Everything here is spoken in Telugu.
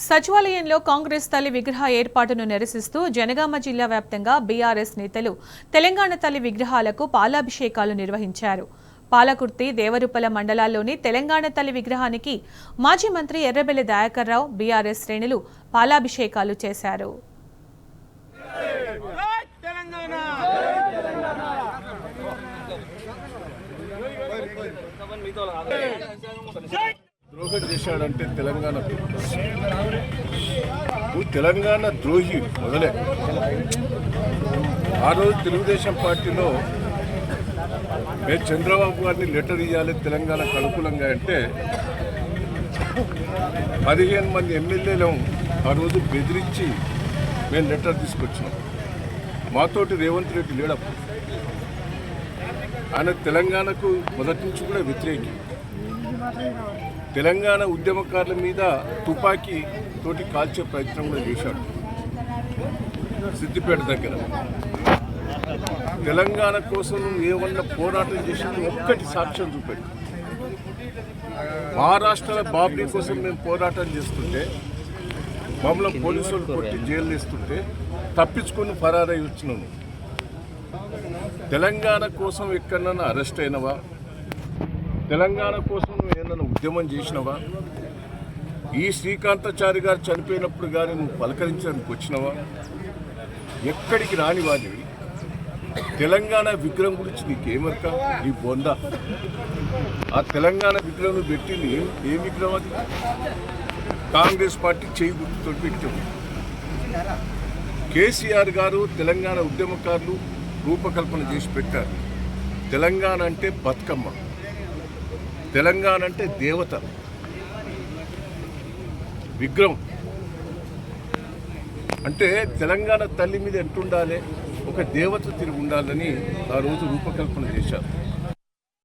సచివాలయంలో కాంగ్రెస్ తల్లి విగ్రహ ఏర్పాటును నిరసిస్తూ జనగామ జిల్లా వ్యాప్తంగా బీఆర్ఎస్ నేతలు తెలంగాణ తల్లి విగ్రహాలకు పాలాభిషేకాలు నిర్వహించారు. పాలకుర్తి, దేవరుపల మండలాల్లోని తెలంగాణ తల్లి విగ్రహానికి మాజీ మంత్రి ఎర్రబెల్లి దయాకర్ రావు, బీఆర్ఎస్ శ్రేణులు పాలాభిషేకాలు చేశారు. ద్రోహం చేశాడంటే తెలంగాణ ద్రోహి మొదలే. ఆ రోజు తెలుగుదేశం పార్టీలో మేము చంద్రబాబు గారిని లెటర్ ఇవ్వాలి తెలంగాణకు అనుకూలంగా అంటే 15 మంది ఎమ్మెల్యేలు ఆ రోజు బెదిరించి మేము లెటర్ తీసుకొచ్చినాం. మాతోటి రేవంత్ రెడ్డి లేడప్పుడు. ఆయన తెలంగాణకు మొదటి నుంచి కూడా వ్యతిరేకి. తెలంగాణ ఉద్యమకారుల మీద తుపాకీ తోటి కాల్చే ప్రయత్నం కూడా చేశాడు సిద్దిపేట దగ్గర. తెలంగాణ కోసం ఏమన్నా పోరాటం చేసింది ఒక్కటి సాక్ష్యం చూపెట్టు. మహారాష్ట్రలో బాబ్రీ కోసం మేము పోరాటం చేస్తుంటే మమ్మల్ని పోలీసులు కొట్టి జైలు వేస్తుంటే తప్పించుకొని ఫరారై వచ్చినాను. తెలంగాణ కోసం ఎక్కడన్నా అరెస్ట్ అయినవా? తెలంగాణ కోసం నువ్వు ఏదైనా ఉద్యమం చేసినవా? ఈ శ్రీకాంతాచారి గారు చనిపోయినప్పుడు కానీ నువ్వు పలకరించడానికి వచ్చినవా? ఎక్కడికి రాని వాడివి. తెలంగాణ విగ్రహం గురించి నీకేమరక? నీ బొంద. ఆ తెలంగాణ విగ్రహం పెట్టింది ఏం విగ్రహం? అది కాంగ్రెస్ పార్టీ చేయి గుర్తుతో పెట్టాము. కేసీఆర్ గారు తెలంగాణ ఉద్యమకారులు రూపకల్పన చేసి పెట్టారు. తెలంగాణ అంటే బతుకమ్మ, తెలంగాణ అంటే దేవత విగ్రహం. అంటే తెలంగాణ తల్లి మీద ఎంటుండాలి, ఒక దేవత తిరిగి ఉండాలని ఆ రోజు రూపకల్పన చేశారు.